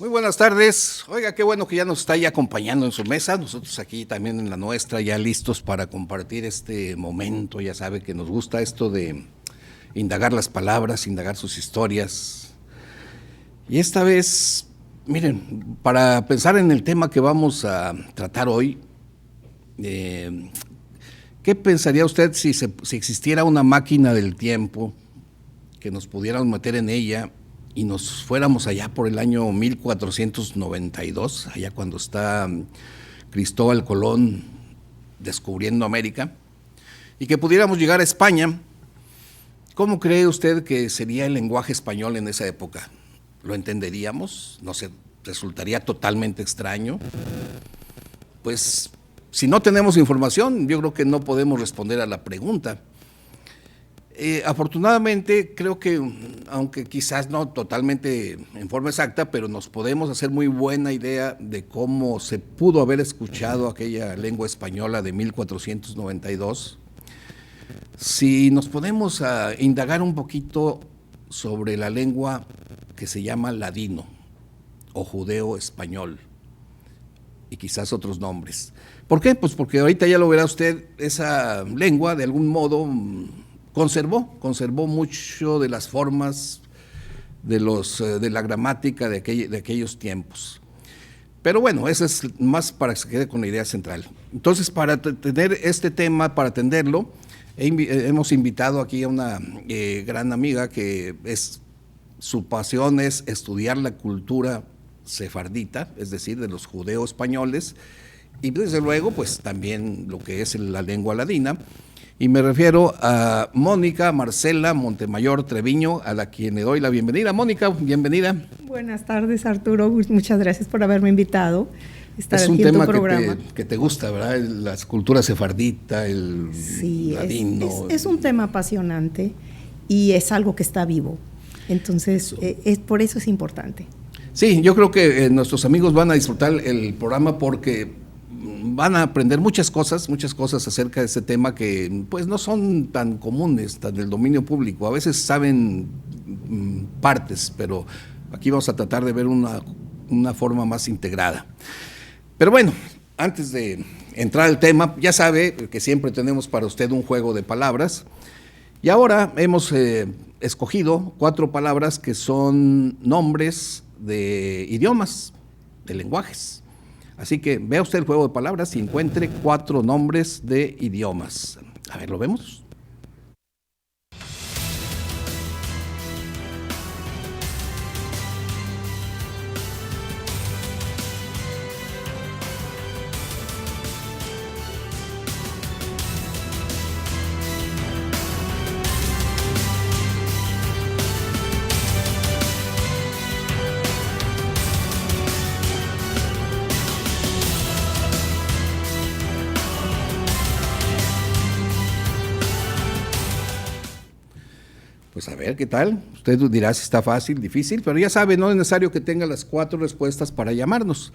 Muy buenas tardes. Oiga, qué bueno que ya nos está ahí acompañando en su mesa. Nosotros aquí también en la nuestra, ya listos para compartir este momento. Ya sabe que nos gusta esto de indagar las palabras, indagar sus historias. Y esta vez, miren, para pensar en el tema que vamos a tratar hoy, ¿qué pensaría usted si existiera una máquina del tiempo que nos pudiéramos meter en ella y nos fuéramos allá por el año 1492, allá cuando está Cristóbal Colón descubriendo América, y que pudiéramos llegar a España? ¿Cómo cree usted que sería el lenguaje español en esa época? ¿Lo entenderíamos? ¿No se resultaría totalmente extraño? Pues si no tenemos información, yo creo que no podemos responder a la pregunta. Afortunadamente, creo que, aunque quizás no totalmente en forma exacta, pero nos podemos hacer muy buena idea de cómo se pudo haber escuchado aquella lengua española de 1492. Si nos ponemos a indagar un poquito sobre la lengua que se llama ladino o judeo español y quizás otros nombres. ¿Por qué? Pues porque ahorita ya lo verá usted, esa lengua de algún modo conservó mucho de las formas de la gramática de aquellos tiempos. Pero bueno, eso es más para que se quede con la idea central. Entonces, para tener este tema, para atenderlo, hemos invitado aquí a una gran amiga que su pasión es estudiar la cultura sefardita, es decir, de los judeos españoles, y desde luego, pues también lo que es la lengua ladina. Y me refiero a Mónica Marcela Montemayor Treviño, a la quien le doy la bienvenida. Mónica, bienvenida. Buenas tardes, Arturo. Muchas gracias por haberme invitado. Es un tema que te gusta, ¿verdad? La cultura sefardita, el ladino. Es un tema apasionante y es algo que está vivo. Entonces, por eso es importante. Sí, yo creo que nuestros amigos van a disfrutar el programa porque van a aprender muchas cosas acerca de este tema que pues no son tan comunes, tan del dominio público. A veces saben partes, pero aquí vamos a tratar de ver una forma más integrada. Pero bueno, antes de entrar al tema, ya sabe que siempre tenemos para usted un juego de palabras. Y ahora hemos escogido 4 palabras que son nombres de idiomas, de lenguajes. Así que vea usted el juego de palabras y encuentre 4 nombres de idiomas. A ver, ¿lo vemos? Pues a ver, ¿qué tal? Usted dirá si está fácil, difícil, pero ya sabe, no es necesario que tenga las 4 respuestas para llamarnos.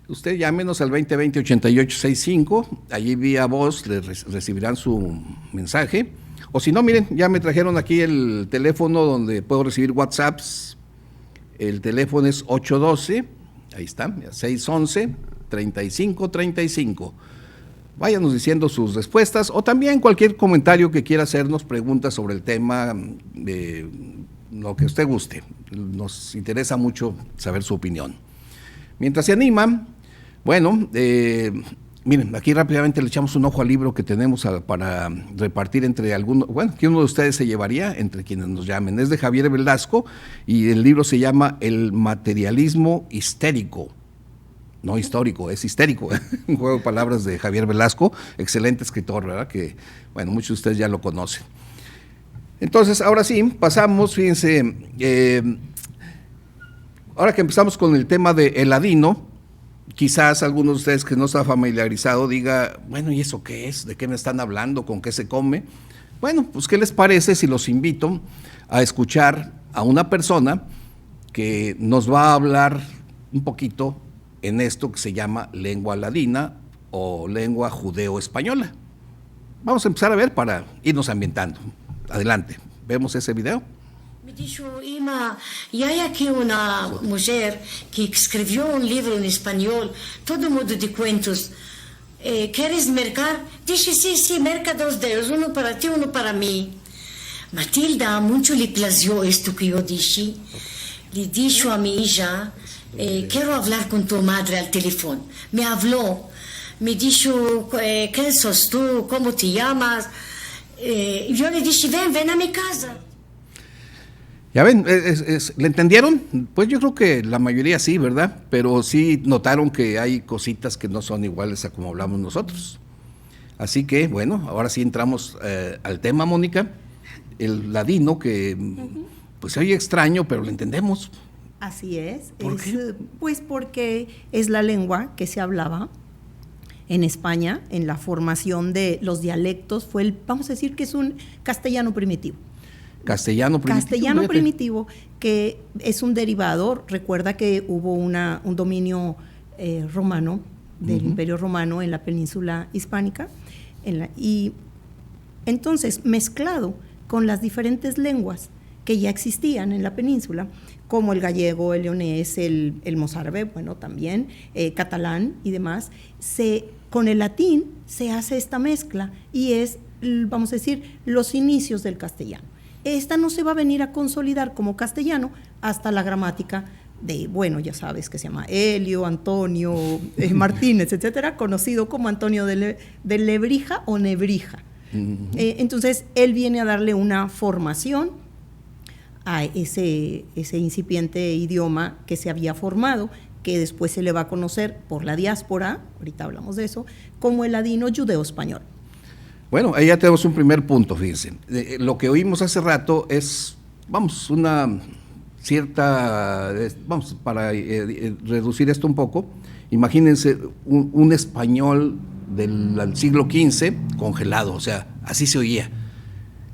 Usted llámenos al 2020-8865, allí vía voz le recibirán su mensaje. O si no, miren, ya me trajeron aquí el teléfono donde puedo recibir WhatsApps. El teléfono es 812, ahí está, 611-3535. Váyanos diciendo sus respuestas o también cualquier comentario que quiera hacernos, preguntas sobre el tema, de lo que usted guste. Nos interesa mucho saber su opinión. Mientras se animan, bueno, miren, aquí rápidamente le echamos un ojo al libro que tenemos para repartir entre algunos, bueno, que uno de ustedes se llevaría entre quienes nos llamen. Es de Javier Velasco y el libro se llama El materialismo histérico. No histórico, es histérico. Un juego de palabras de Javier Velasco, excelente escritor, ¿verdad? Que, bueno, muchos de ustedes ya lo conocen. Entonces, ahora sí, pasamos, fíjense, ahora que empezamos con el tema de el ladino, quizás algunos de ustedes que no está familiarizado diga, bueno, ¿y eso qué es? ¿De qué me están hablando? ¿Con qué se come? Bueno, pues, ¿qué les parece si los invito a escuchar a una persona que nos va a hablar un poquito en esto que se llama lengua ladina o lengua judeo-española? Vamos a empezar a ver para irnos ambientando. Adelante, ¿vemos ese video? Me dijo, Ima, y hay aquí una mujer que escribió un libro en español, todo modo de cuentos. ¿Quieres mercar? Dije, sí, merca 2 de ellos, uno para ti, uno para mí. Matilda mucho le plació esto que yo dije. Le dijo a mi hija, quiero hablar con tu madre al teléfono. Me habló, me dijo, ¿quién sos tú? ¿Cómo te llamas? Yo le dije, ven a mi casa. Ya ven, ¿le entendieron? Pues yo creo que la mayoría sí, ¿verdad? Pero sí notaron que hay cositas que no son iguales a como hablamos nosotros. Así que, bueno, ahora sí entramos al tema, Mónica. El ladino que, pues se oye extraño, pero lo entendemos. Así es. ¿Por qué? Pues porque es la lengua que se hablaba en España, en la formación de los dialectos, vamos a decir que es un castellano primitivo. Castellano primitivo, que es un derivado. Recuerda que hubo un dominio romano, del Imperio Romano en la península hispánica, y entonces mezclado con las diferentes lenguas que ya existían en la península, como el gallego, el leonés, el mozárabe, bueno, también catalán y demás, con el latín se hace esta mezcla y es, vamos a decir, los inicios del castellano. Esta no se va a venir a consolidar como castellano hasta la gramática de, bueno, ya sabes que se llama Helio, Antonio, Martínez, etcétera, conocido como Antonio de Lebrija o Nebrija. Entonces, él viene a darle una formación a ese incipiente idioma que se había formado, que después se le va a conocer por la diáspora, ahorita hablamos de eso, como el ladino judeo-español. Bueno, ahí ya tenemos un primer punto, fíjense. Lo que oímos hace rato es, una cierta, para reducir esto un poco, imagínense un español del siglo XV congelado, o sea, así se oía.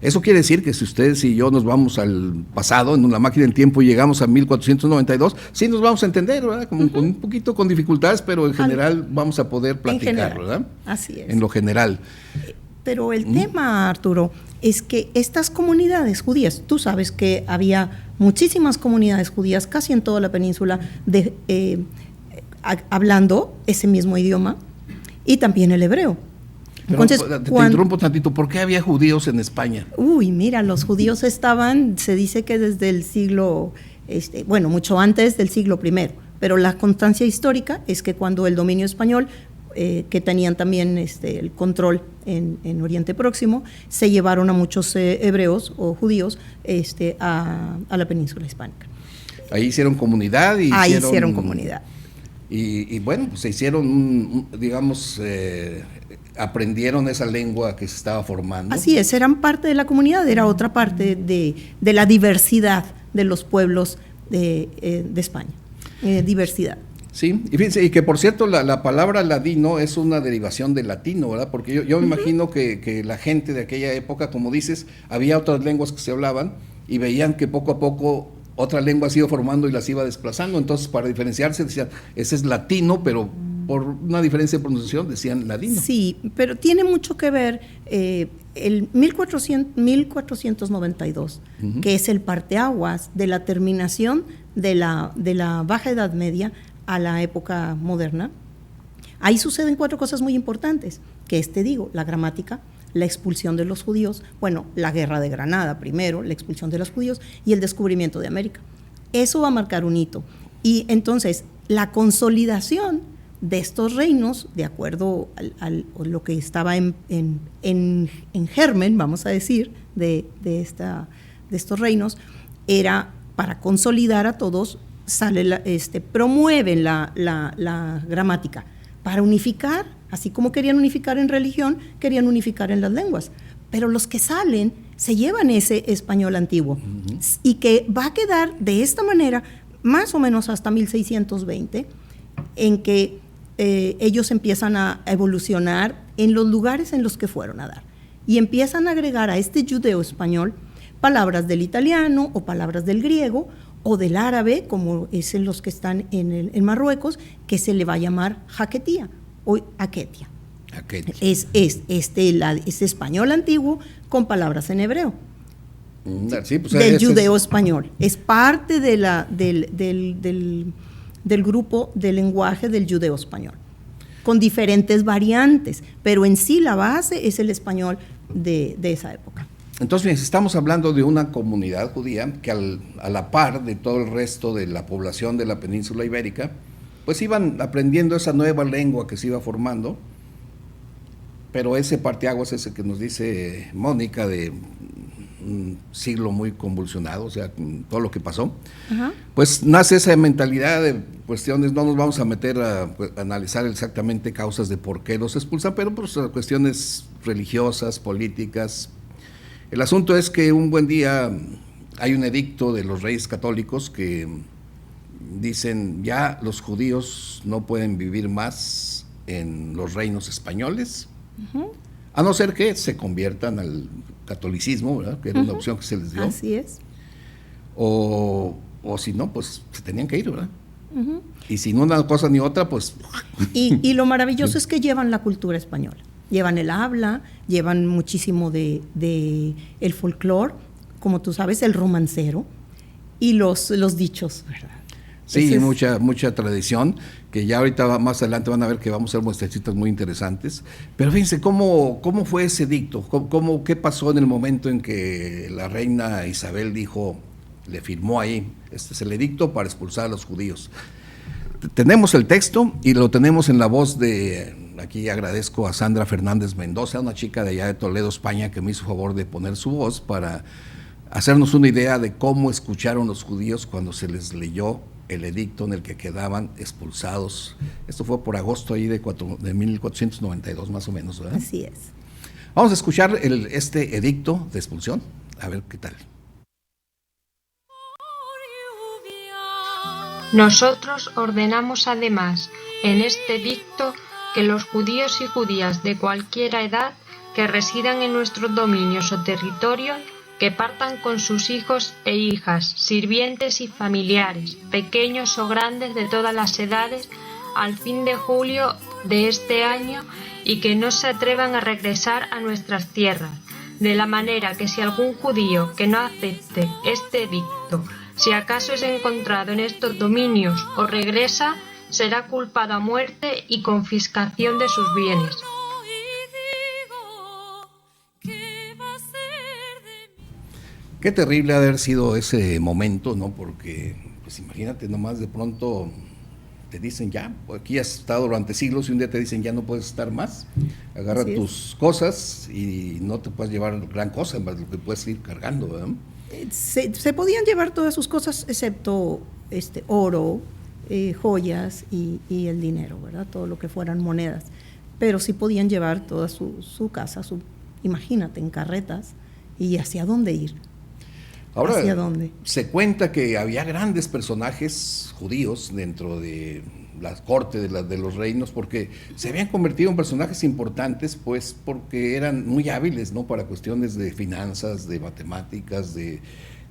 Eso quiere decir que si ustedes y yo nos vamos al pasado, en una máquina del tiempo, y llegamos a 1492, sí nos vamos a entender, ¿verdad? Con un poquito con dificultades, pero en general vamos a poder platicar, ¿verdad? Así es. En lo general. Pero el tema, Arturo, es que estas comunidades judías, tú sabes que había muchísimas comunidades judías casi en toda la península hablando ese mismo idioma y también el hebreo. Pero, entonces, te interrumpo tantito, ¿por qué había judíos en España? Mira, los judíos se dice que desde el siglo, mucho antes del siglo I, pero la constancia histórica es que cuando el dominio español, que tenían también el control en Oriente Próximo, se llevaron a muchos hebreos o judíos a la península hispánica. Ahí hicieron comunidad. Ahí hicieron comunidad. Y bueno, pues se hicieron, aprendieron esa lengua que se estaba formando. Así es, eran parte de la comunidad, era otra parte de la diversidad de los pueblos de España. Diversidad. Sí, y fíjense, y que por cierto la palabra ladino es una derivación del latino, ¿verdad? Porque yo me imagino que la gente de aquella época, como dices, había otras lenguas que se hablaban y veían que poco a poco otra lengua se iba formando y las iba desplazando, entonces para diferenciarse decían, ese es latino, pero por una diferencia de pronunciación decían ladino. Sí, pero tiene mucho que ver el 1492, que es el parteaguas de la terminación de la Baja Edad Media a la época moderna. Ahí suceden 4 cosas muy importantes, que la gramática, la expulsión de los judíos, la guerra de Granada primero, la expulsión de los judíos y el descubrimiento de América. Eso va a marcar un hito. Y entonces, la consolidación de estos reinos, de acuerdo a lo que estaba en germen, vamos a decir, de estos reinos, era para consolidar a todos, promueven la gramática para unificar, así como querían unificar en religión, querían unificar en las lenguas. Pero los que salen se llevan ese español antiguo y que va a quedar de esta manera más o menos hasta 1620, en que ellos empiezan a evolucionar en los lugares en los que fueron a dar y empiezan a agregar a este judeo español palabras del italiano o palabras del griego o del árabe, como es en los que están en Marruecos, que se le va a llamar jaquetía o aquetia. Es este español antiguo con palabras en hebreo. Sí, pues del judeo español. Es parte de del grupo del lenguaje del judeo español, con diferentes variantes, pero en sí la base es el español de esa época. Entonces, estamos hablando de una comunidad judía que a la par de todo el resto de la población de la península ibérica, pues iban aprendiendo esa nueva lengua que se iba formando, pero ese parteaguas, ese que nos dice Mónica, de un siglo muy convulsionado, o sea, todo lo que pasó, ajá, pues nace esa mentalidad de cuestiones, no nos vamos a meter a analizar exactamente causas de por qué los expulsan, pero pues cuestiones religiosas, políticas. El asunto es que un buen día hay un edicto de los reyes católicos que dicen ya los judíos no pueden vivir más en los reinos españoles, uh-huh, a no ser que se conviertan al catolicismo, ¿verdad? Que era, uh-huh, una opción que se les dio. Así es. O si no, pues se tenían que ir, ¿verdad? Uh-huh. Y sin una cosa ni otra, pues... Y lo maravilloso es que llevan la cultura española, llevan el habla, llevan muchísimo de el folclore, como tú sabes, el romancero y los dichos, ¿verdad? Sí, mucha tradición, que ya ahorita más adelante van a ver que vamos a hacer muestrecitas muy interesantes. Pero fíjense, ¿cómo fue ese edicto? ¿Qué pasó en el momento en que la reina Isabel le firmó ahí, este es el edicto para expulsar a los judíos? Tenemos el texto y lo tenemos en la voz de, aquí agradezco a Sandra Fernández Mendoza, una chica de allá de Toledo, España, que me hizo favor de poner su voz para hacernos una idea de cómo escucharon los judíos cuando se les leyó el edicto en el que quedaban expulsados. Esto fue por agosto ahí de 1492 más o menos, ¿verdad? Así es. Vamos a escuchar este edicto de expulsión, a ver qué tal. Nosotros ordenamos además en este edicto que los judíos y judías de cualquier edad que residan en nuestros dominios o territorios, que partan con sus hijos e hijas, sirvientes y familiares, pequeños o grandes de todas las edades, al fin de julio de este año, y que no se atrevan a regresar a nuestras tierras, de la manera que si algún judío que no acepte este edicto, si acaso es encontrado en estos dominios o regresa, será culpado a muerte y confiscación de sus bienes. Qué terrible ha de haber sido ese momento, ¿no? Porque, pues imagínate, nomás de pronto te dicen ya, aquí has estado durante siglos y un día te dicen ya no puedes estar más, agarra tus cosas y no te puedes llevar gran cosa, más lo que puedes ir cargando, ¿verdad? Se podían llevar todas sus cosas excepto oro, joyas y el dinero, ¿verdad? Todo lo que fueran monedas, pero sí podían llevar toda su casa, imagínate, en carretas, y hacia dónde ir. Ahora, ¿hacia dónde? Se cuenta que había grandes personajes judíos dentro de la corte de los reinos, porque se habían convertido en personajes importantes, pues porque eran muy hábiles, ¿no? Para cuestiones de finanzas, de matemáticas, de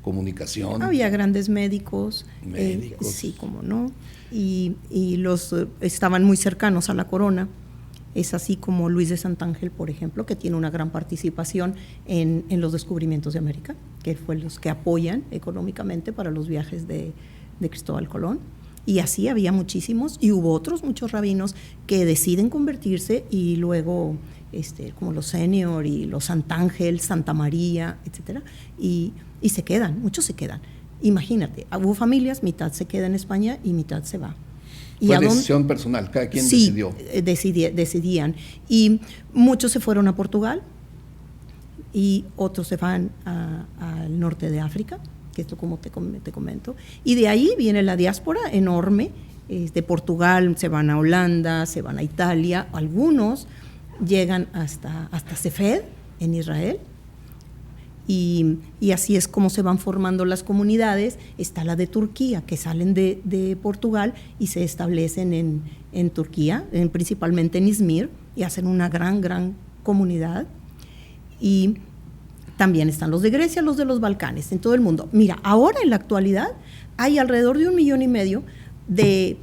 comunicación. Había grandes médicos. Sí, cómo no, y los estaban muy cercanos a la corona. Es así como Luis de Santángel, por ejemplo, que tiene una gran participación en los descubrimientos de América, que fue los que apoyan económicamente para los viajes de Cristóbal Colón. Y así había muchísimos, y hubo muchos rabinos que deciden convertirse, y luego como los Senior y los Santángel, Santa María, etcétera, y se quedan, muchos se quedan. Imagínate, hubo familias, mitad se queda en España y mitad se va. Fue decisión personal, cada quien decidió. Decidían. Y muchos se fueron a Portugal y otros se van al norte de África, que esto como te comento. Y de ahí viene la diáspora enorme. De Portugal se van a Holanda, se van a Italia, algunos llegan hasta Sefed en Israel. Y así es como se van formando las comunidades. Está la de Turquía, que salen de Portugal y se establecen en Turquía, principalmente en Izmir, y hacen una gran comunidad. Y también están los de Grecia, los de los Balcanes, en todo el mundo. Mira, ahora en la actualidad hay alrededor de 1,5 millones de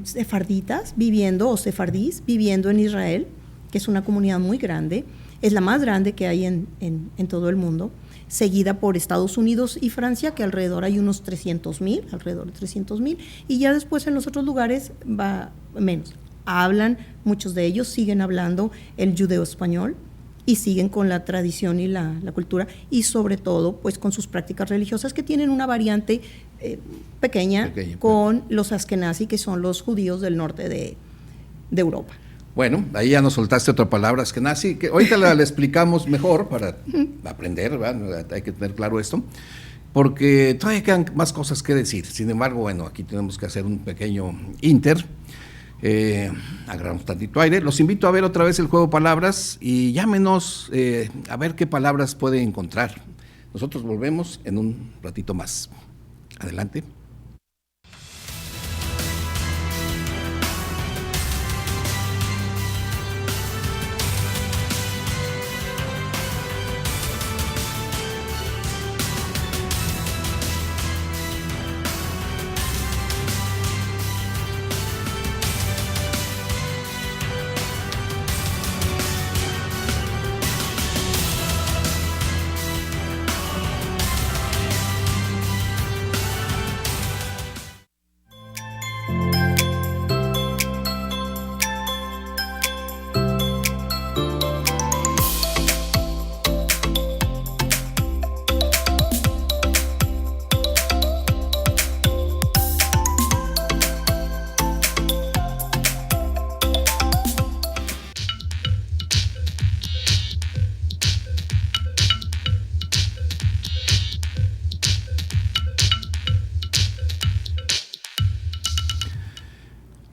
sefarditas viviendo, o sefardís viviendo en Israel, que es una comunidad muy grande. Es la más grande que hay en todo el mundo. seguida por Estados Unidos y Francia, que alrededor hay unos 300,000, alrededor de 300,000, y ya después en los otros lugares va menos. Hablan, muchos de ellos siguen hablando el judeo-español y siguen con la tradición y la cultura, y sobre todo pues con sus prácticas religiosas, que tienen una variante pequeña con los askenazí, que son los judíos del norte de Europa. Bueno, ahí ya nos soltaste otra palabra, askenazí, que ahorita la explicamos mejor para aprender, ¿verdad? Hay que tener claro esto, porque todavía quedan más cosas que decir. Sin embargo, bueno, aquí tenemos que hacer un pequeño inter. Agarramos tantito aire. Los invito a ver otra vez el juego de palabras y llámenos a ver qué palabras pueden encontrar. Nosotros volvemos en un ratito más. Adelante.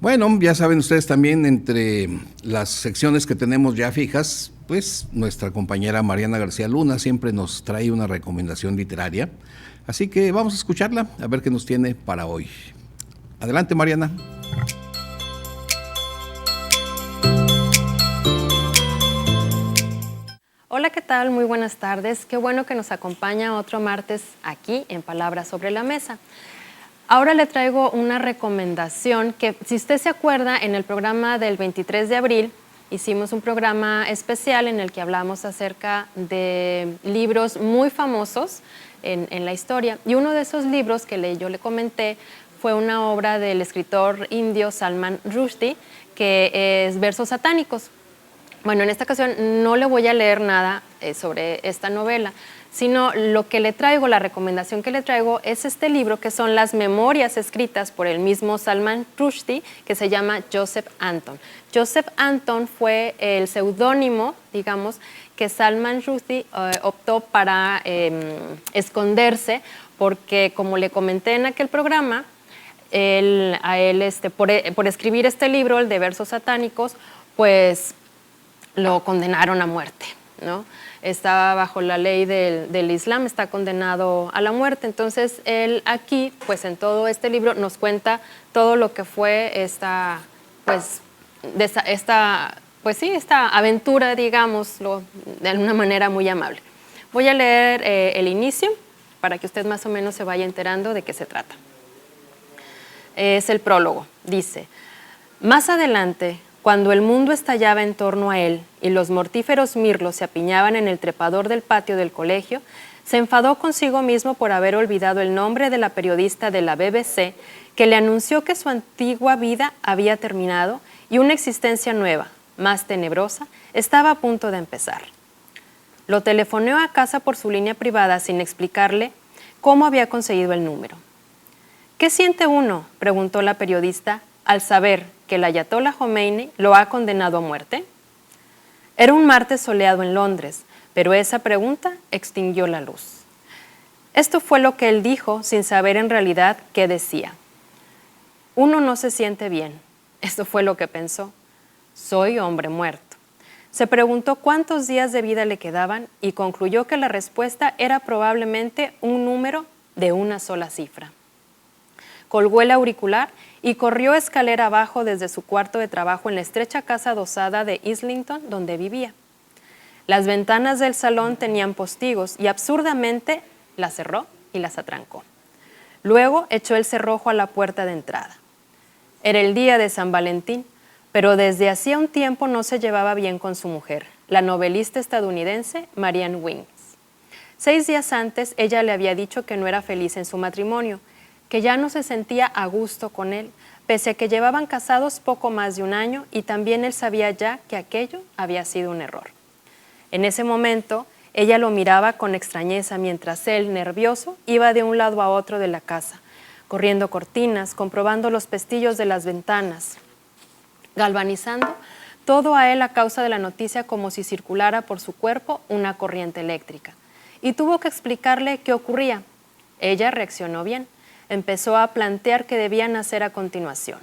Bueno, ya saben ustedes también, entre las secciones que tenemos ya fijas, pues nuestra compañera Mariana García Luna siempre nos trae una recomendación literaria, así que vamos a escucharla, a ver qué nos tiene para hoy. Adelante, Mariana. Hola, ¿qué tal? Muy buenas tardes. Qué bueno que nos acompaña otro martes aquí en Palabras sobre la Mesa. Ahora le traigo una recomendación que, si usted se acuerda, en el programa del 23 de abril hicimos un programa especial en el que hablamos acerca de libros muy famosos en la historia. Y uno de esos libros que yo le comenté fue una obra del escritor indio Salman Rushdie, que es Versos satánicos. Bueno, en esta ocasión no le voy a leer nada sobre esta novela, sino lo que le traigo, la recomendación que le traigo es este libro, que son las memorias escritas por el mismo Salman Rushdie, que se llama Joseph Anton. Joseph Anton fue el seudónimo, digamos, que Salman Rushdie optó para esconderse, porque, como le comenté en aquel programa, por escribir este libro, el de Versos satánicos, pues lo condenaron a muerte, ¿no? Está bajo la ley del Islam, está condenado a la muerte. Entonces, él aquí, pues en todo este libro, nos cuenta todo lo que fue esta aventura, digámoslo, de una manera muy amable. Voy a leer el inicio para que usted más o menos se vaya enterando de qué se trata. Es el prólogo. Dice: más adelante, cuando el mundo estallaba en torno a él y los mortíferos mirlos se apiñaban en el trepador del patio del colegio, se enfadó consigo mismo por haber olvidado el nombre de la periodista de la BBC que le anunció que su antigua vida había terminado y una existencia nueva, más tenebrosa, estaba a punto de empezar. Lo telefoneó a casa por su línea privada sin explicarle cómo había conseguido el número. ¿Qué siente uno?, preguntó la periodista, al saber que el ayatollah Khomeini lo ha condenado a muerte. Era un martes soleado en Londres, pero esa pregunta extinguió la luz. Esto fue lo que él dijo sin saber en realidad qué decía. Uno no se siente bien. Esto fue lo que pensó. Soy hombre muerto. Se preguntó cuántos días de vida le quedaban y concluyó que la respuesta era probablemente un número de una sola cifra. Colgó el auricular y corrió escalera abajo desde su cuarto de trabajo en la estrecha casa adosada de Islington, donde vivía. Las ventanas del salón tenían postigos y absurdamente las cerró y las atrancó. Luego echó el cerrojo a la puerta de entrada. Era el día de San Valentín, pero desde hacía un tiempo no se llevaba bien con su mujer, la novelista estadounidense Marianne Williams. 6 días antes, ella le había dicho que no era feliz en su matrimonio, que ya no se sentía a gusto con él, pese a que llevaban casados poco más de un año y también él sabía ya que aquello había sido un error. En ese momento, ella lo miraba con extrañeza mientras él, nervioso, iba de un lado a otro de la casa, corriendo cortinas, comprobando los pestillos de las ventanas, galvanizando todo a él a causa de la noticia como si circulara por su cuerpo una corriente eléctrica. Y tuvo que explicarle qué ocurría. Ella reaccionó bien. Empezó a plantear qué debían hacer a continuación.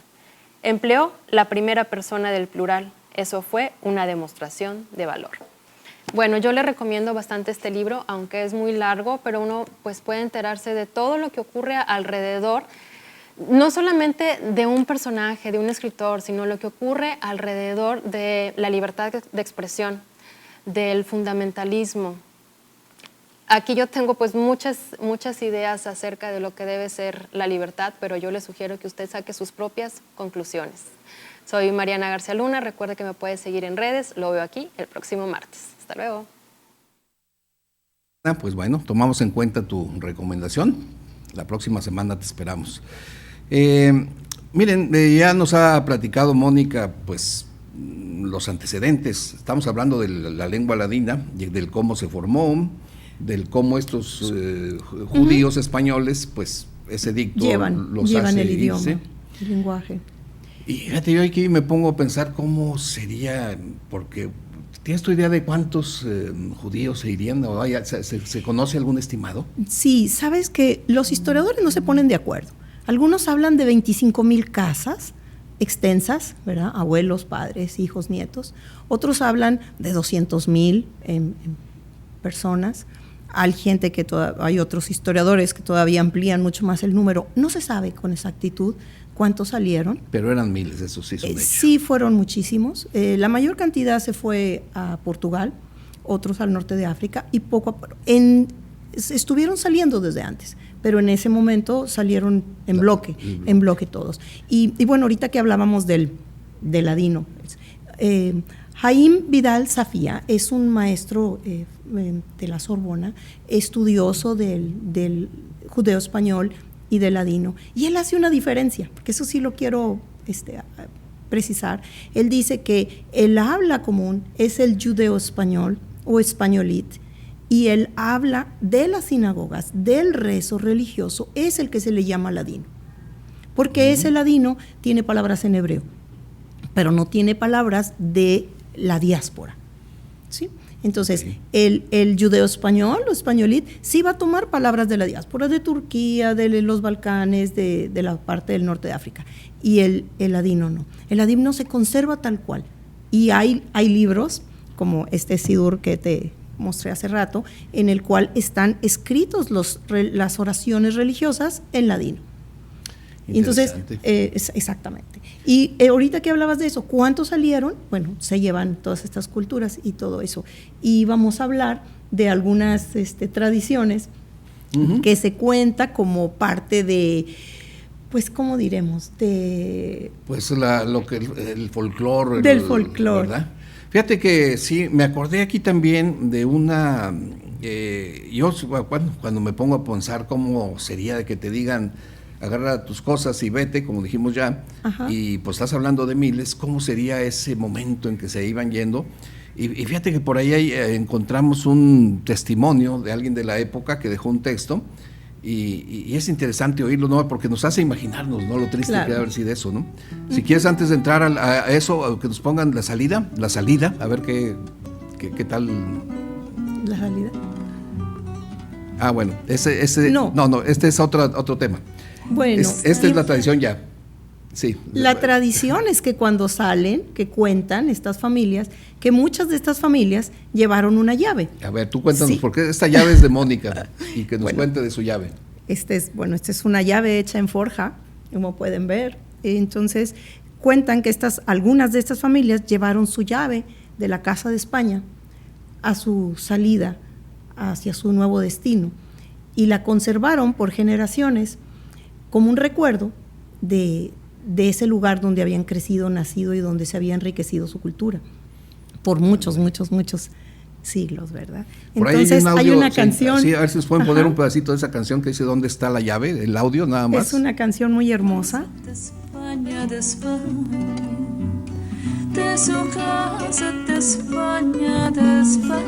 Empleó la primera persona del plural. Eso fue una demostración de valor. Bueno, yo le recomiendo bastante este libro, aunque es muy largo, pero uno pues, puede enterarse de todo lo que ocurre alrededor, no solamente de un personaje, de un escritor, sino lo que ocurre alrededor de la libertad de expresión, del fundamentalismo. Aquí yo tengo pues muchas ideas acerca de lo que debe ser la libertad, pero yo le sugiero que usted saque sus propias conclusiones. Soy Mariana García Luna, recuerde que me puede seguir en redes, lo veo aquí el próximo martes. Hasta luego. Pues bueno, tomamos en cuenta tu recomendación, la próxima semana te esperamos. Miren, ya nos ha platicado Mónica pues los antecedentes, estamos hablando de la lengua ladina, del cómo se formó, del cómo estos judíos españoles, pues ese edicto llevan hace el idioma, irse. el lenguaje. Y fíjate, yo aquí me pongo a pensar cómo sería, porque ¿tienes tu idea de cuántos judíos se irían? ¿O se conoce algún estimado? Sí, sabes que los historiadores no se ponen de acuerdo. Algunos hablan de 25,000 casas extensas, ¿verdad? Abuelos, padres, hijos, nietos. Otros hablan de 200,000 personas. Hay otros historiadores que todavía amplían mucho más el número. No se sabe con exactitud cuántos salieron. Pero eran miles, eso sí son hechos. Sí, fueron muchísimos. La mayor cantidad se fue a Portugal, otros al norte de África, y poco a poco estuvieron saliendo desde antes, pero en ese momento salieron en bloque todos. Y bueno, ahorita que hablábamos del ladino, Jaime Vidal Safía es un maestro de la Sorbona, estudioso del judeo español y del ladino, y él hace una diferencia, porque eso sí lo quiero precisar. Él dice que el habla común es el judeo español o españolit, y el habla de las sinagogas, del rezo religioso, es el que se le llama ladino, porque ese ladino tiene palabras en hebreo, pero no tiene palabras de la diáspora, ¿sí? Entonces, sí. el judeo español o españolit sí va a tomar palabras de la diáspora, de Turquía, de los Balcanes, de la parte del norte de África, y el ladino no. El ladino se conserva tal cual, y hay libros como este Sidur que te mostré hace rato, en el cual están escritos las oraciones religiosas en ladino. Entonces, exactamente. Y ahorita que hablabas de eso, ¿cuántos salieron? Bueno, se llevan todas estas culturas y todo eso. Y vamos a hablar de algunas tradiciones que se cuenta como parte de, pues, ¿cómo diremos? Pues el folclore. Del folclore. ¿Verdad? Fíjate que sí, me acordé aquí también de una, yo cuando me pongo a pensar cómo sería de que te digan, agarra tus cosas y vete, como dijimos ya, ajá, y pues estás hablando de miles, ¿cómo sería ese momento en que se iban yendo? Y fíjate que por ahí encontramos un testimonio de alguien de la época que dejó un texto, y es interesante oírlo, ¿no? Porque nos hace imaginarnos, ¿no? Lo triste, claro, que debe haber sido eso, ¿no? Si quieres, antes de entrar a eso, que nos pongan la salida, a ver qué tal. ¿La salida? Ah, bueno, este es otro tema. Bueno. Esta es la tradición ya. Sí. La tradición es que cuando salen, que cuentan estas familias, que muchas de estas familias llevaron una llave. A ver, tú cuéntanos, sí, por qué esta llave es de Mónica y que nos cuente de su llave. Esta es una llave hecha en forja, como pueden ver. Entonces, cuentan que algunas de estas familias llevaron su llave de la Casa de España a su salida hacia su nuevo destino y la conservaron por generaciones como un recuerdo de ese lugar donde habían crecido, nacido y donde se había enriquecido su cultura por muchos siglos, ¿verdad? Por ahí Entonces un hay audio, una sí, canción. sí, a ver si nos pueden poner Ajá. un pedacito de esa canción que dice ¿Dónde está la llave? El audio nada más. Es una canción muy hermosa. De España, de España, de su casa, de España, de España.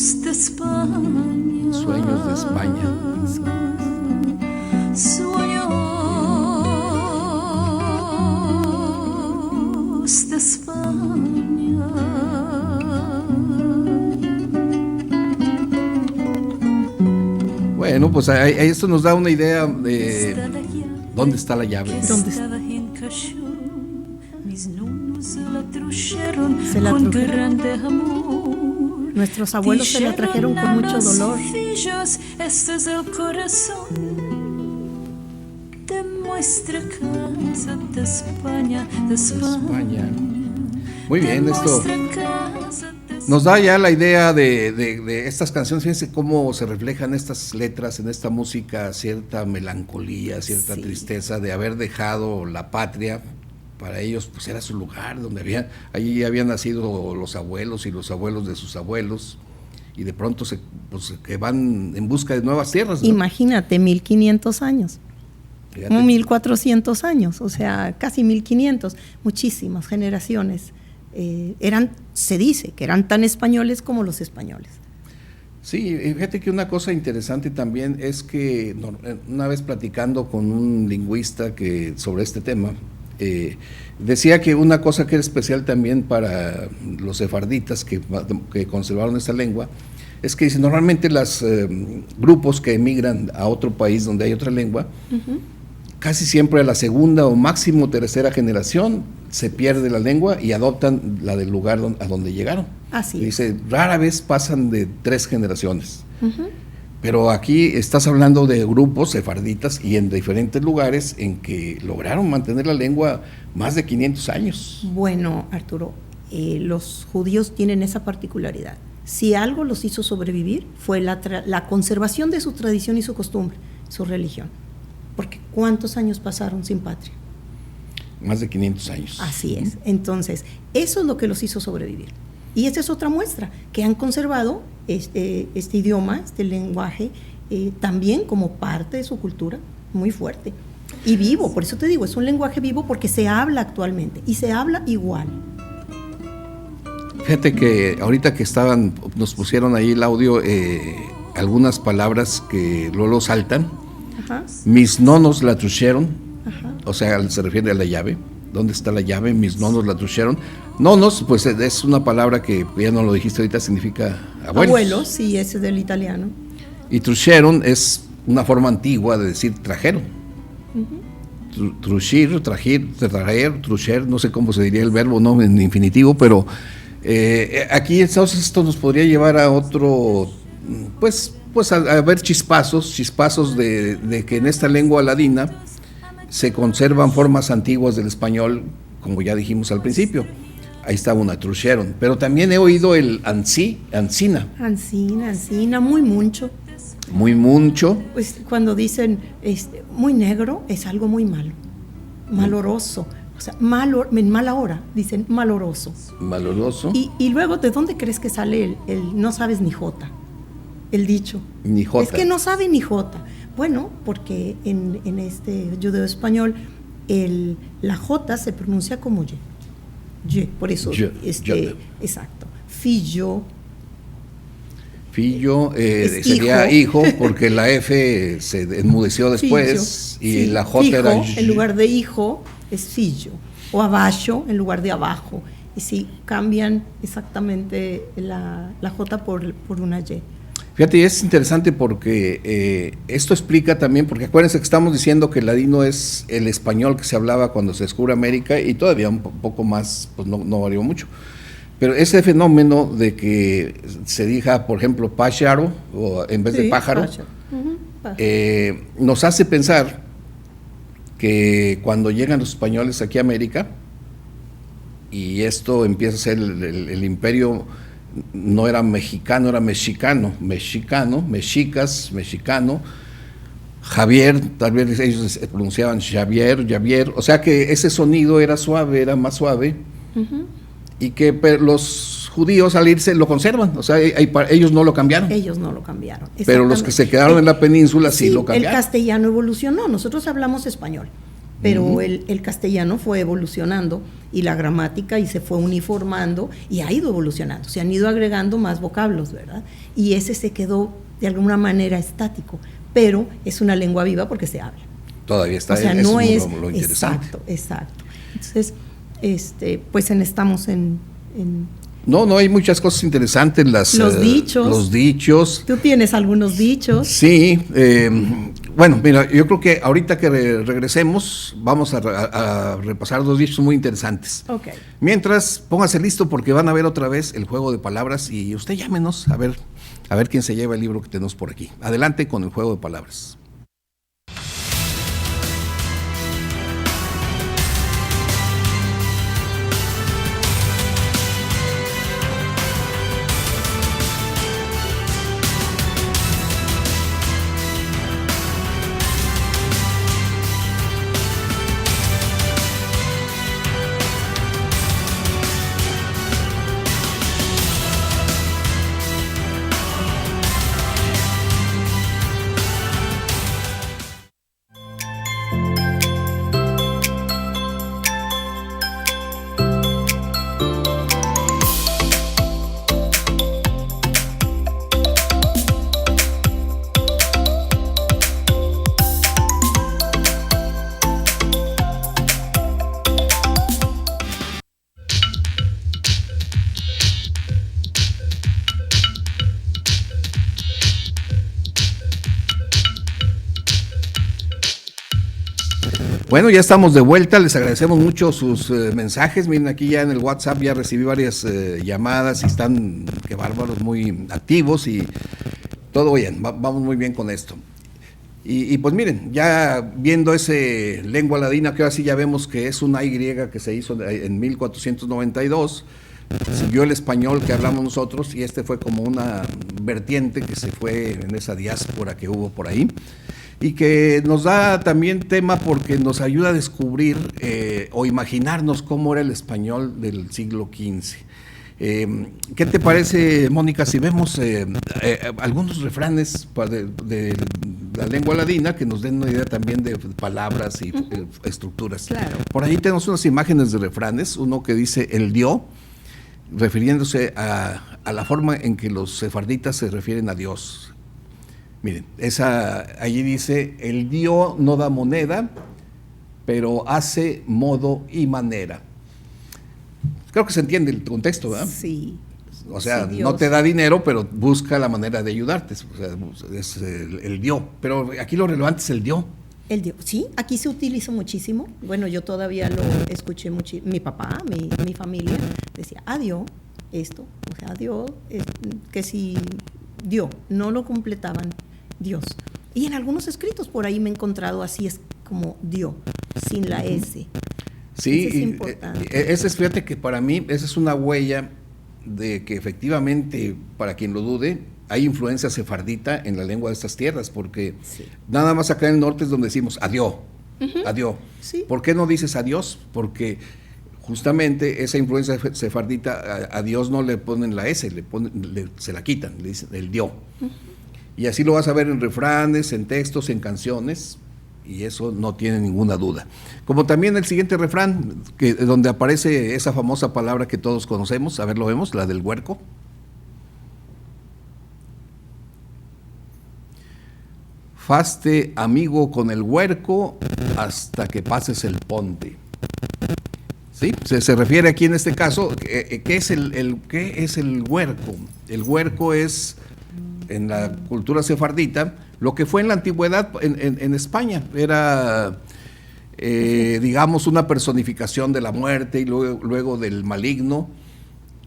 Sueños de España. Sueños de España. Sueños de España. Bueno, pues esto nos da una idea de dónde está la llave. ¿Dónde Estaba en Cachú, mis nunos se la trujeron Se la con trujeron. grande amor. Nuestros abuelos se la trajeron con mucho dolor. Fillos, este es el corazón de nuestra casa, de España, de España. España. Muy bien, De esto nuestra casa, de nos da ya la idea de estas canciones. Fíjense cómo se reflejan estas letras en esta música, cierta melancolía, cierta Sí. tristeza de haber dejado la patria. Para ellos pues era su lugar, donde allí habían nacido los abuelos y los abuelos de sus abuelos, y de pronto que van en busca de nuevas tierras, ¿no? Imagínate, 1500 años. Fíjate. 1400 años, o sea, casi 1500, muchísimas generaciones. Se dice que eran tan españoles como los españoles. Sí, fíjate que una cosa interesante también es que una vez platicando con un lingüista sobre este tema, decía que una cosa que era especial también para los sefarditas que conservaron esta lengua es que dice, normalmente los grupos que emigran a otro país donde hay otra lengua, casi siempre a la segunda o máximo tercera generación se pierde la lengua y adoptan la del lugar a donde llegaron. Así es. Dice, rara vez pasan de 3 generaciones. Pero aquí estás hablando de grupos sefarditas y en diferentes lugares en que lograron mantener la lengua más de 500 años. Bueno, Arturo, los judíos tienen esa particularidad. Si algo los hizo sobrevivir fue la conservación de su tradición y su costumbre, su religión. Porque ¿cuántos años pasaron sin patria? Más de 500 años. Así es. Entonces, eso es lo que los hizo sobrevivir. Y esta es otra muestra, que han conservado este idioma, este lenguaje, también como parte de su cultura, muy fuerte. Y vivo, por eso te digo, es un lenguaje vivo porque se habla actualmente y se habla igual. Fíjate que ahorita que nos pusieron ahí el audio, algunas palabras que luego saltan. Ajá, Mis nonos la trujeron, ajá. o sea, se refiere a la llave. ¿Dónde está la llave? Mis nonos la trujeron. Nonos, pues es una palabra que ya no lo dijiste ahorita, significa abuelos. Abuelos, sí, ese es del italiano. Y trujeron es una forma antigua de decir trajeron. Truchir, traer, trucher, no sé cómo se diría el verbo, no en infinitivo, pero aquí entonces esto nos podría llevar a otro, pues a ver chispazos de que en esta lengua ladina se conservan formas antiguas del español, como ya dijimos al principio. Ahí está una, trucheron, pero también he oído el ancina, Ancina, muy mucho. muy mucho. Pues cuando dicen muy negro, es algo muy malo, maloroso. O sea, en mala hora, dicen maloroso. Maloroso, Y luego, ¿de dónde crees que sale el no sabes ni jota? El dicho. ni jota. Es que no sabe ni jota. Bueno, porque en este judeo español la jota se pronuncia como ye. Ye, por eso, Ye, ye. exacto. Fillo, Fillo Es sería hijo, porque la F se enmudeció después fillo, y sí, la J fijo, era en lugar de hijo es fillo, o abajo en lugar de abajo. Y sí, cambian exactamente la J por una Y. Fíjate, es interesante porque esto explica también, porque acuérdense que estamos diciendo que el ladino es el español que se hablaba cuando se descubre América y todavía un poco más, pues no varió mucho. Pero ese fenómeno de que se diga, por ejemplo, pájaro o en vez de pájaro, nos hace pensar que cuando llegan los españoles aquí a América y esto empieza a ser el imperio no era mexicano, era mexicano, mexicas, mexicano. Javier, tal vez ellos pronunciaban Javier, o sea que ese sonido era suave, era más suave, y que los judíos al irse lo conservan, o sea, ellos no lo cambiaron. Ellos no lo cambiaron. Pero los que se quedaron en la península sí lo cambiaron. El castellano evolucionó, nosotros hablamos español, pero el castellano fue evolucionando y la gramática y se fue uniformando y ha ido evolucionando, se han ido agregando más vocablos, ¿verdad? Y ese se quedó de alguna manera estático, pero es una lengua viva porque se habla. Todavía está, o sea, eso no es lo interesante. Exacto. Entonces, pues estamos en No, hay muchas cosas interesantes. Los dichos. Los dichos. ¿Tú tienes algunos dichos? Sí. Bueno, mira, yo creo que ahorita que regresemos vamos a repasar 2 dichos muy interesantes. Ok. Mientras, póngase listo porque van a ver otra vez el juego de palabras y usted llámenos a ver quién se lleva el libro que tenemos por aquí. Adelante con el juego de palabras. Bueno, ya estamos de vuelta, les agradecemos mucho sus mensajes. Miren, aquí ya en el WhatsApp ya recibí varias llamadas y están, qué bárbaros, muy activos y todo bien, vamos muy bien con esto. Y pues miren, ya viendo ese lengua ladina, que ahora sí ya vemos que es una Y que se hizo en 1492, siguió el español que hablamos nosotros y fue como una vertiente que se fue en esa diáspora que hubo por ahí. Y que nos da también tema porque nos ayuda a descubrir o imaginarnos cómo era el español del siglo XV. ¿Qué te parece, Mónica, si vemos algunos refranes de la lengua ladina que nos den una idea también de palabras y estructuras? Claro. Por ahí tenemos unas imágenes de refranes, uno que dice el dio, refiriéndose a la forma en que los sefarditas se refieren a Dios. Miren, allí dice, el dio no da moneda, pero hace modo y manera. Creo que se entiende el contexto, ¿verdad? Sí. O sea, sí, no te da dinero, pero busca la manera de ayudarte. O sea, es el dio. Pero aquí lo relevante es el dio. El dio, sí, aquí se utiliza muchísimo. Bueno, yo todavía lo escuché mucho. Mi papá, mi familia, decía, adiós, esto. O sea, adiós, que si dio, no lo completaban. Dios. Y en algunos escritos por ahí me he encontrado así, es como dio, sin la S. Sí, es importante. Fíjate que para mí esa es una huella de que efectivamente, para quien lo dude, hay influencia sefardita en la lengua de estas tierras, porque nada más acá en el norte es donde decimos adiós, adiós. Sí. ¿Por qué no dices adiós? Porque justamente esa influencia sefardita, a Dios no le ponen la S, se la quitan, le dicen el dio. Y así lo vas a ver en refranes, en textos, en canciones, y eso no tiene ninguna duda. Como también el siguiente refrán, donde aparece esa famosa palabra que todos conocemos, a ver, lo vemos, la del huerco. Faste amigo con el huerco hasta que pases el ponte. ¿Sí? Se refiere aquí en este caso, ¿qué es el huerco? El huerco es, en la cultura sefardita, lo que fue en la antigüedad en España. Era, digamos, una personificación de la muerte y luego del maligno.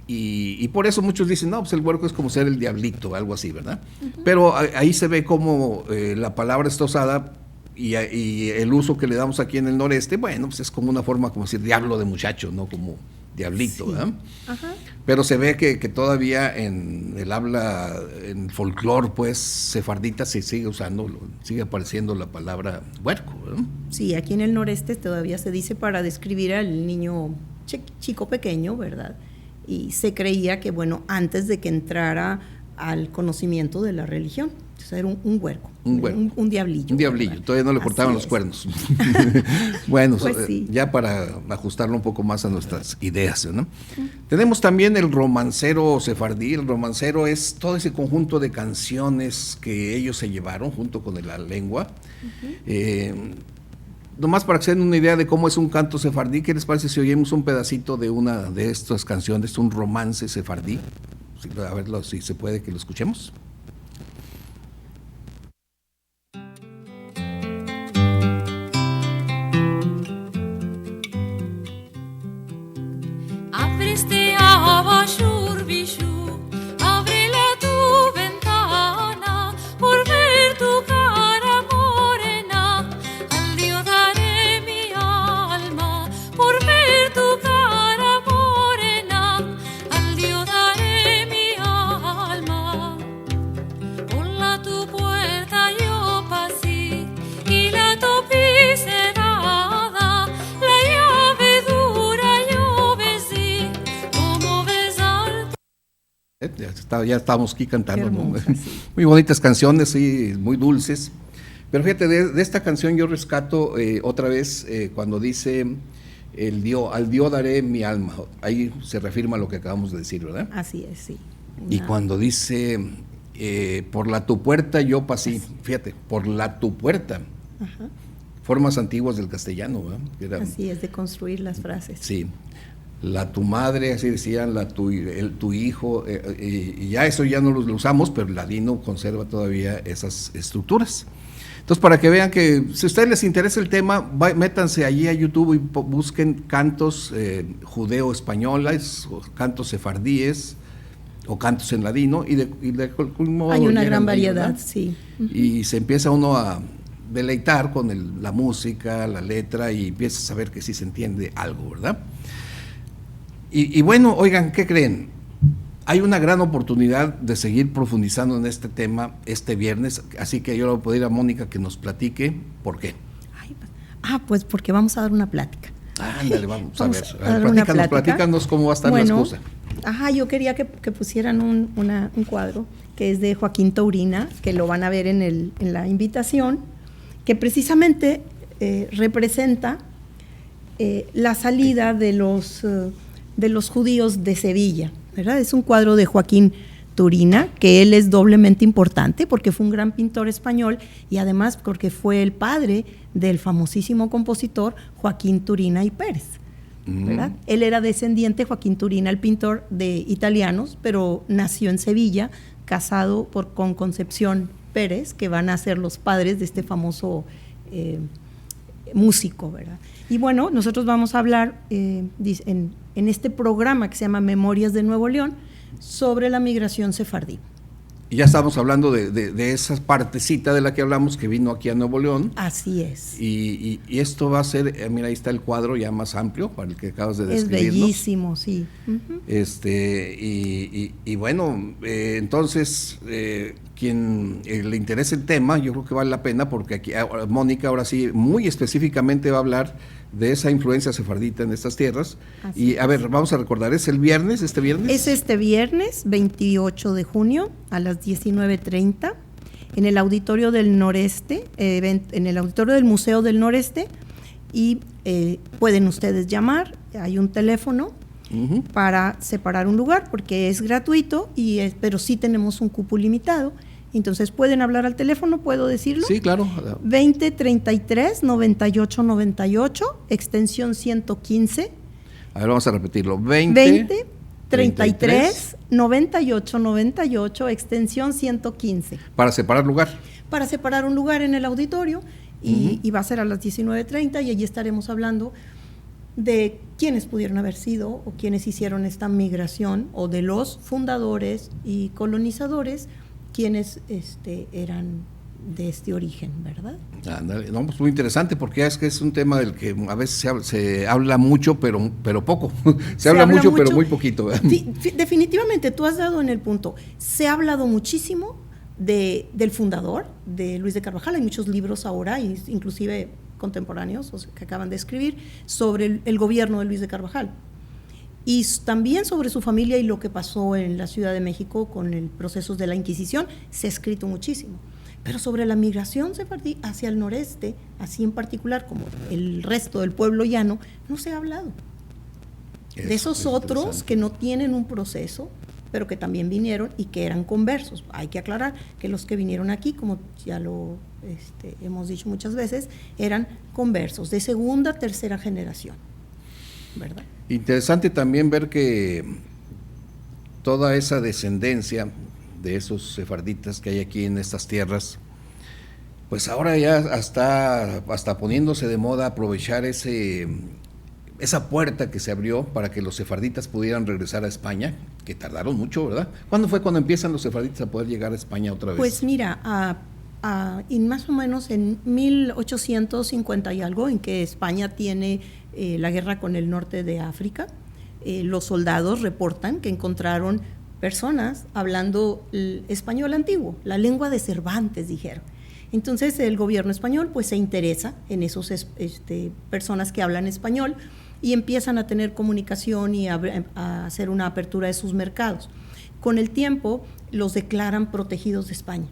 Y por eso muchos dicen, no, pues el huerco es como ser el diablito, algo así, ¿verdad? Pero ahí se ve cómo la palabra está usada y el uso que le damos aquí en el noreste, bueno, pues es como una forma como decir diablo de muchacho, ¿no? Como diablito, Sí. ¿verdad? Ajá. Pero se ve que todavía en el habla, en el folclore, pues, sefardita se sigue usando, sigue apareciendo la palabra huerco, ¿verdad? Sí, aquí en el noreste todavía se dice para describir al niño chico pequeño, ¿verdad? Y se creía que, bueno, antes de que entrara al conocimiento de la religión, entonces era un huerco, Un huerco. un diablillo. Un diablillo, ¿verdad? todavía no le Así cortaban los es. cuernos. Bueno, Pues sí. ya para ajustarlo un poco más a nuestras ideas, ¿no? Tenemos también el romancero sefardí. El romancero es todo ese conjunto de canciones que ellos se llevaron junto con la lengua. Nomás para que se den una idea de cómo es un canto sefardí, ¿qué les parece si oímos un pedacito de una de estas canciones, un romance sefardí? A ver si se puede que lo escuchemos. Abriste abajur bijú, ábrela tu ventana por ver tu cara morena. Al Dios daré mi alma por ver tu cara morena. Al Dios daré mi alma. Por tu puerta yo pasé y la topí cerrada. La llave dura yo besé como besar. Ya estamos aquí cantando, Qué ¿no? hermosa, sí. Muy bonitas canciones, sí, muy dulces. Pero fíjate, de esta canción yo rescato otra vez cuando dice al Dios daré mi alma. Ahí se reafirma lo que acabamos de decir, ¿verdad? Así es, sí. Y cuando dice por la tu puerta yo pasé, fíjate, por la tu puerta. Ajá. Formas antiguas del castellano, ¿verdad? Que eran- Así es, de construir las frases. Sí, la tu madre, así decían, tu hijo, y ya eso ya no lo usamos, pero el ladino conserva todavía esas estructuras. Entonces, para que vean que si a ustedes les interesa el tema, métanse allí a YouTube y busquen cantos judeo-españoles, o cantos sefardíes, o cantos en ladino, y de algún modo Hay una llegan gran ahí, variedad, ¿verdad? sí. Y se empieza uno a deleitar con la música, la letra, y empieza a saber que sí se entiende algo, ¿verdad? Y bueno, oigan, ¿qué creen? Hay una gran oportunidad de seguir profundizando en este tema este viernes, así que yo le voy a pedir a Mónica que nos platique por qué. Ay, pues porque vamos a dar una plática. Ándale, vamos a ver. dar una plática. Platícanos cómo va a estar la Bueno, excusa. Ajá, yo quería que pusieran un cuadro que es de Joaquín Taurina, que lo van a ver en la invitación, que precisamente representa la salida de los judíos de Sevilla, ¿verdad? Es un cuadro de Joaquín Turina, que él es doblemente importante porque fue un gran pintor español y además porque fue el padre del famosísimo compositor Joaquín Turina y Pérez, ¿verdad? Él era descendiente, Joaquín Turina, el pintor, de italianos, pero nació en Sevilla, casado con Concepción Pérez, que van a ser los padres de este famoso músico, ¿verdad? Y bueno, nosotros vamos a hablar en este programa que se llama Memorias de Nuevo León sobre la migración sefardí. Y ya estamos hablando de esa partecita de la que hablamos que vino aquí a Nuevo León. Así es. Y esto va a ser, mira, ahí está el cuadro ya más amplio para el que acabas de Es describirnos. bellísimo, sí. Uh-huh. Y bueno, entonces, quien le interese el tema, yo creo que vale la pena, porque aquí Mónica ahora sí muy específicamente va a hablar de esa influencia sefardita en estas tierras. Así y a ver, vamos a recordar, ¿es el viernes, este viernes? Es este viernes, 28 de junio, a las 19:30, en el Auditorio del Noreste, en el Auditorio del Museo del Noreste, y pueden ustedes llamar, hay un teléfono para separar un lugar, porque es gratuito, pero sí tenemos un cupo limitado. Entonces, ¿pueden hablar al teléfono? ¿Puedo decirlo? Sí, claro. 20-33-98-98, extensión 115. A ver, vamos a repetirlo. 20-33-98-98, extensión 115. Para separar lugar. Para separar un lugar en el auditorio, y va a ser a las 19:30, y allí estaremos hablando de quiénes pudieron haber sido o quiénes hicieron esta migración, o de los fundadores y colonizadores, quienes eran este origen, ¿verdad? Ándale, no, pues muy interesante, porque es que es un tema del que a veces se habla mucho, pero poco. se habla mucho, pero muy poquito. Definitivamente, tú has dado en el punto. Se ha hablado muchísimo del fundador, de Luis de Carvajal. Hay muchos libros ahora, inclusive contemporáneos, o sea, que acaban de escribir, sobre el gobierno de Luis de Carvajal. Y también sobre su familia y lo que pasó en la Ciudad de México con el proceso de la Inquisición, se ha escrito muchísimo. Pero sobre la migración sefardí hacia el noreste, así en particular como el resto del pueblo llano, no se ha hablado. De esos otros que no tienen un proceso, pero que también vinieron y que eran conversos. Hay que aclarar que los que vinieron aquí, como ya lo hemos dicho muchas veces, eran conversos de segunda, tercera generación, ¿verdad? Interesante también ver que toda esa descendencia de esos sefarditas que hay aquí en estas tierras, pues ahora ya hasta poniéndose de moda aprovechar esa puerta que se abrió para que los sefarditas pudieran regresar a España, que tardaron mucho, ¿verdad? ¿Cuándo fue cuando empiezan los sefarditas a poder llegar a España otra vez? Pues mira, y más o menos en 1850 y algo, en que España tiene la guerra con el norte de África, los soldados reportan que encontraron personas hablando el español antiguo, la lengua de Cervantes, dijeron. Entonces el gobierno español pues se interesa en esos personas que hablan español y empiezan a tener comunicación y a hacer una apertura de sus mercados. Con el tiempo los declaran protegidos de España.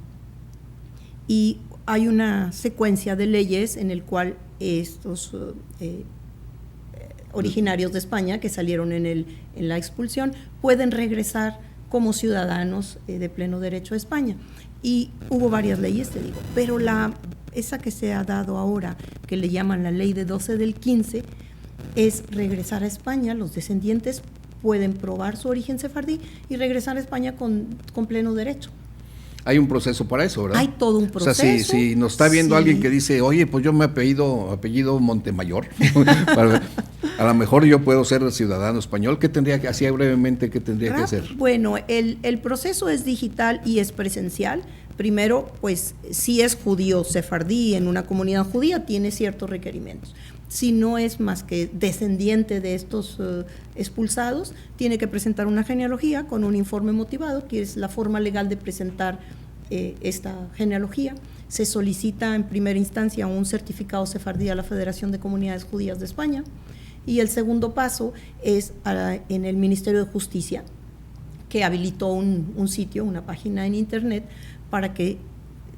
Y hay una secuencia de leyes en el cual estos originarios de España que salieron en la expulsión pueden regresar como ciudadanos de pleno derecho a España. Y hubo varias leyes, te digo, pero esa que se ha dado ahora, que le llaman la ley de 12 del 15, es regresar a España. Los descendientes pueden probar su origen sefardí y regresar a España con pleno derecho. Hay un proceso para eso, ¿verdad? Hay todo un proceso. O sea, si nos está viendo alguien que dice, oye, pues yo me apellido Montemayor, a lo mejor yo puedo ser ciudadano español, ¿qué tendría que hacer brevemente? ¿Qué tendría que hacer? Bueno, el proceso es digital y es presencial. Primero, pues, si es judío sefardí en una comunidad judía, tiene ciertos requerimientos. Si no es más que descendiente de estos expulsados, tiene que presentar una genealogía con un informe motivado, que es la forma legal de presentar esta genealogía. Se solicita en primera instancia un certificado sefardí a la Federación de Comunidades Judías de España. Y el segundo paso es en el Ministerio de Justicia, que habilitó un sitio, una página en internet, para que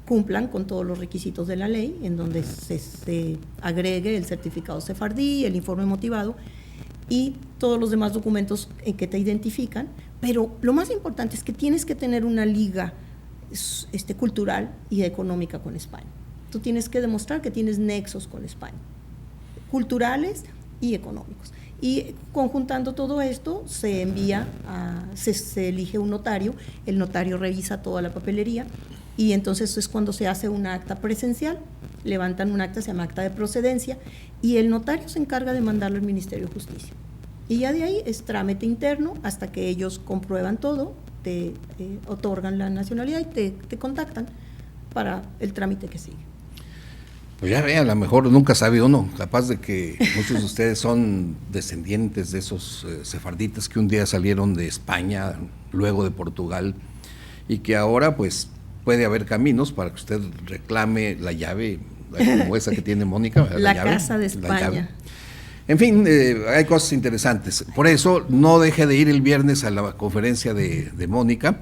cumplan con todos los requisitos de la ley, en donde se agregue el certificado sefardí, el informe motivado y todos los demás documentos que te identifican. Pero lo más importante es que tienes que tener una liga cultural y económica con España. Tú tienes que demostrar que tienes nexos con España, culturales y económicos. Y conjuntando todo esto, se envía, se elige un notario, el notario revisa toda la papelería y entonces es cuando se hace un acta presencial, levantan un acta, se llama acta de procedencia, y el notario se encarga de mandarlo al Ministerio de Justicia. Y ya de ahí es trámite interno hasta que ellos comprueban todo, te otorgan la nacionalidad y te contactan para el trámite que sigue. Pues ya ve, a lo mejor nunca sabe uno, capaz de que muchos de ustedes son descendientes de esos sefarditas que un día salieron de España, luego de Portugal, y que ahora pues puede haber caminos para que usted reclame la llave, como esa que tiene Mónica. La llave, Casa de España. En fin, hay cosas interesantes. Por eso no deje de ir el viernes a la conferencia de Mónica.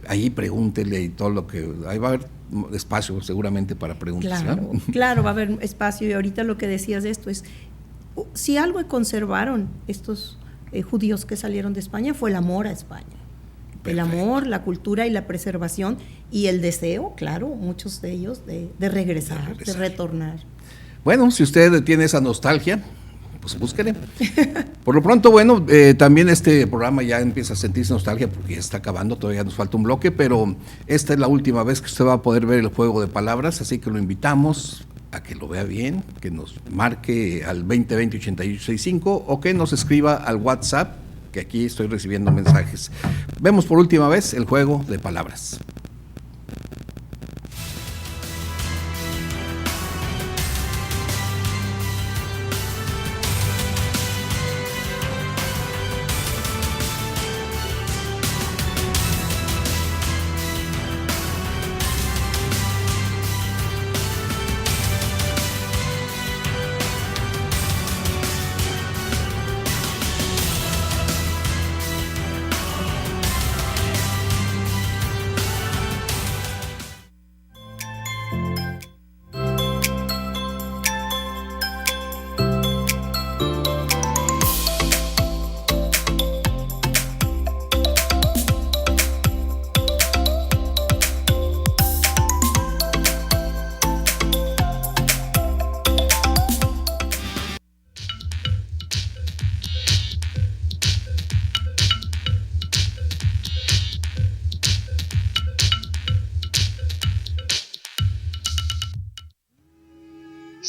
Ahí pregúntele y todo lo que... Ahí va a haber espacio seguramente para preguntas. Claro, ¿no? Claro, va a haber espacio. Y ahorita lo que decías de esto es, si algo conservaron estos judíos que salieron de España fue el amor a España. Perfecto. El amor, la cultura y la preservación y el deseo, claro, muchos de ellos, de regresar, de retornar. Bueno, si usted tiene esa nostalgia, pues búsquele. Por lo pronto, bueno, también este programa ya empieza a sentirse nostalgia porque ya está acabando, todavía nos falta un bloque, pero esta es la última vez que usted va a poder ver el juego de palabras, así que lo invitamos a que lo vea bien, que nos marque al 2020-8865 o que nos escriba al WhatsApp, que aquí estoy recibiendo mensajes. Vemos por última vez el juego de palabras.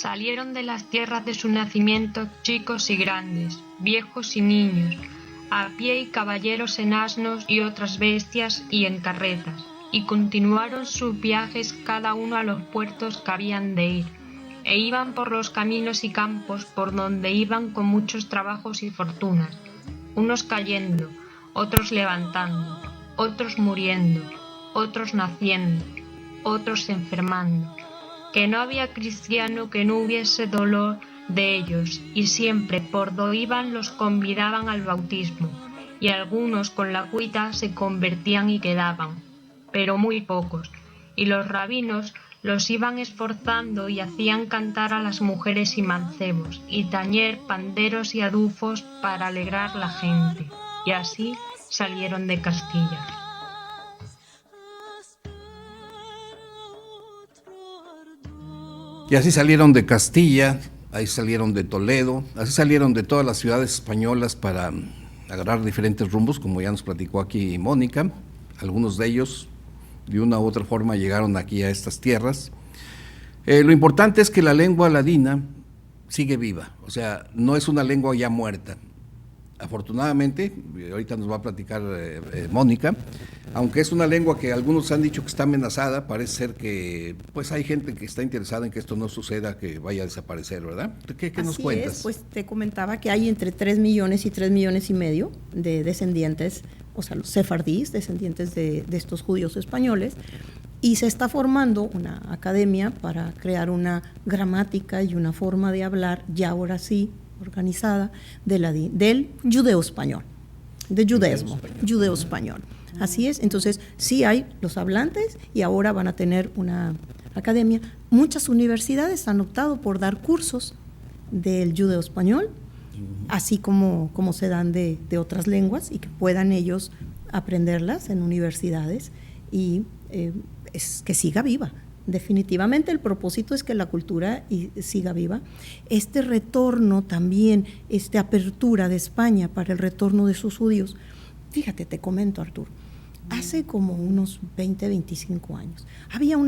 Salieron de las tierras de su nacimiento chicos y grandes, viejos y niños, a pie y caballeros en asnos y otras bestias y en carretas, y continuaron sus viajes cada uno a los puertos que habían de ir, e iban por los caminos y campos por donde iban con muchos trabajos y fortunas, unos cayendo, otros levantando, otros muriendo, otros naciendo, otros enfermando, que no había cristiano que no hubiese dolor de ellos, y siempre por do iban los convidaban al bautismo, y algunos con la cuita se convertían y quedaban, pero muy pocos, y los rabinos los iban esforzando y hacían cantar a las mujeres y mancebos, y tañer panderos y adufos para alegrar la gente, y así salieron de Castilla. Y así salieron de Castilla, ahí salieron de Toledo, así salieron de todas las ciudades españolas para agarrar diferentes rumbos, como ya nos platicó aquí Mónica. Algunos de ellos, de una u otra forma, llegaron aquí a estas tierras. Lo importante es que la lengua ladina sigue viva, o sea, no es una lengua ya muerta. Afortunadamente, ahorita nos va a platicar Mónica, aunque es una lengua que algunos han dicho que está amenazada, parece ser que pues hay gente que está interesada en que esto no suceda, que vaya a desaparecer, ¿verdad? ¿Qué nos cuentas? Es, pues te comentaba que hay entre 3 millones y 3 millones y medio de descendientes, o sea, los sefardíes, descendientes de estos judíos españoles, y se está formando una academia para crear una gramática y una forma de hablar, ya ahora sí, organizada, del judeo español, de judaísmo, judeo español. Así es, entonces sí hay los hablantes y ahora van a tener una academia. Muchas universidades han optado por dar cursos del judeo español, así como se dan de otras lenguas, y que puedan ellos aprenderlas en universidades y es que siga viva. Definitivamente el propósito es que la cultura siga viva. Este retorno también, esta apertura de España para el retorno de sus judíos, fíjate, te comento, Arturo, hace como unos 20, 25 años, había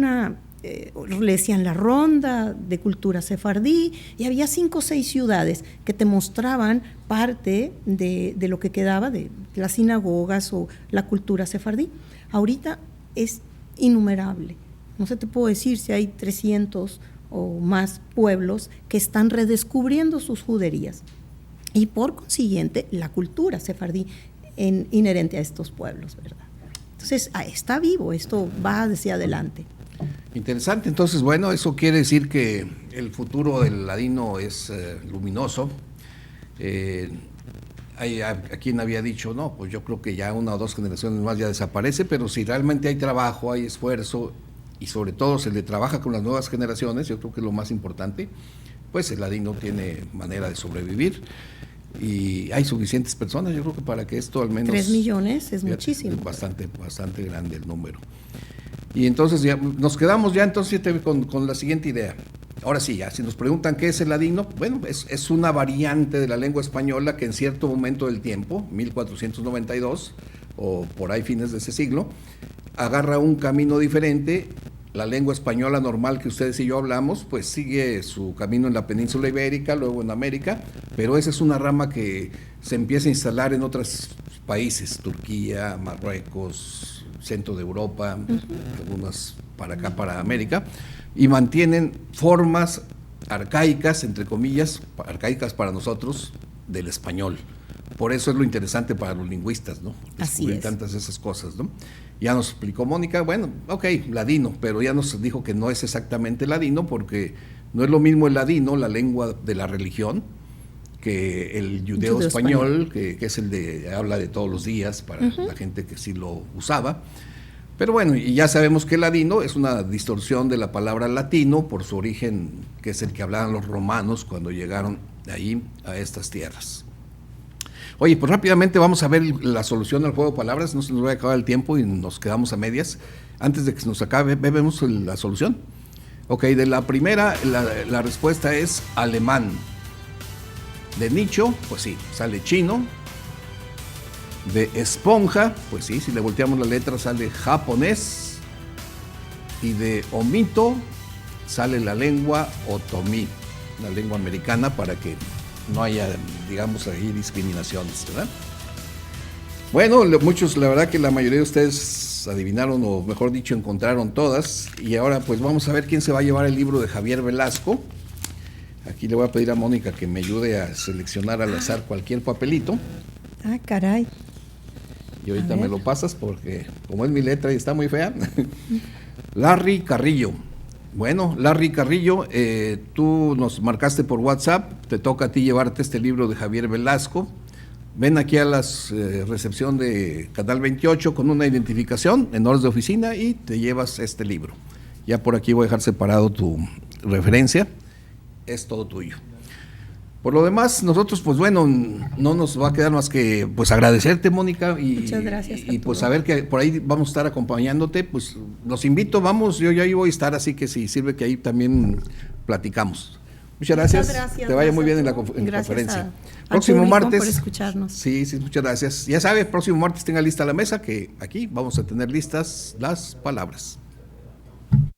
le decían la ronda de cultura sefardí, y había 5 o 6 ciudades que te mostraban parte de lo que quedaba de las sinagogas o la cultura sefardí. Ahorita es innumerable. No sé, te puedo decir si hay 300 o más pueblos que están redescubriendo sus juderías, y por consiguiente la cultura sefardí inherente a estos pueblos, ¿verdad? Entonces está vivo, esto va hacia adelante. Interesante. Entonces, bueno, eso quiere decir que el futuro del ladino es luminoso. A quien había dicho, no, pues yo creo que ya 1 o 2 generaciones más ya desaparece, pero si realmente hay trabajo, hay esfuerzo, y sobre todo se le trabaja con las nuevas generaciones, yo creo que es lo más importante, pues el ladino tiene manera de sobrevivir, y hay suficientes personas, yo creo que para que esto al menos... 3 millones es muchísimo. Es bastante grande el número. Y entonces ya nos quedamos ya entonces con la siguiente idea. Ahora sí, ya, si nos preguntan qué es el ladino, bueno, es una variante de la lengua española que en cierto momento del tiempo, 1492, o por ahí fines de ese siglo, agarra un camino diferente. La lengua española normal que ustedes y yo hablamos, pues sigue su camino en la península ibérica, luego en América, pero esa es una rama que se empieza a instalar en otros países, Turquía, Marruecos, centro de Europa, algunas para acá, para América, y mantienen formas arcaicas, entre comillas, arcaicas para nosotros, del español. Por eso es lo interesante para los lingüistas, ¿no? Descubrir tantas de esas cosas, ¿no? Ya nos explicó Mónica, bueno, ok, ladino, pero ya nos dijo que no es exactamente ladino, porque no es lo mismo el ladino, la lengua de la religión, que el judeo español, que es el de habla de todos los días para la gente que sí lo usaba. Pero bueno, y ya sabemos que el ladino es una distorsión de la palabra latino por su origen, que es el que hablaban los romanos cuando llegaron de ahí a estas tierras. Oye, pues rápidamente vamos a ver la solución al juego de palabras, no se nos va a acabar el tiempo y nos quedamos a medias. Antes de que se nos acabe, vemos la solución. Ok, de la primera, la respuesta es alemán. De nicho, pues sí, sale chino. De esponja, pues sí, si le volteamos la letra sale japonés. Y de omito sale la lengua otomí. una lengua americana para que no haya, digamos, ahí discriminaciones, ¿verdad? Bueno, muchos, la verdad que la mayoría de ustedes adivinaron, o mejor dicho, encontraron todas, y ahora pues vamos a ver quién se va a llevar el libro de Javier Velasco. Aquí le voy a pedir a Mónica que me ayude a seleccionar al azar cualquier papelito. Ah, caray. Y ahorita me lo pasas porque como es mi letra y está muy fea. Larry Carrillo. Bueno, Larry Carrillo, tú nos marcaste por WhatsApp, te toca a ti llevarte este libro de Javier Velasco. Ven aquí a la recepción de Canal 28 con una identificación en horas de oficina y te llevas este libro. Ya por aquí voy a dejar separado tu referencia, es todo tuyo. Por lo demás, nosotros, pues bueno, no nos va a quedar más que pues agradecerte, Mónica, Muchas gracias, y pues saber que por ahí vamos a estar acompañándote, pues los invito, vamos, yo ahí voy a estar, así que si sirve que ahí también platicamos. Muchas gracias, te vaya muy bien en la conferencia. Próximo martes. Por escucharnos. Sí, muchas gracias. Ya sabe, próximo martes tenga lista la mesa, que aquí vamos a tener listas las palabras.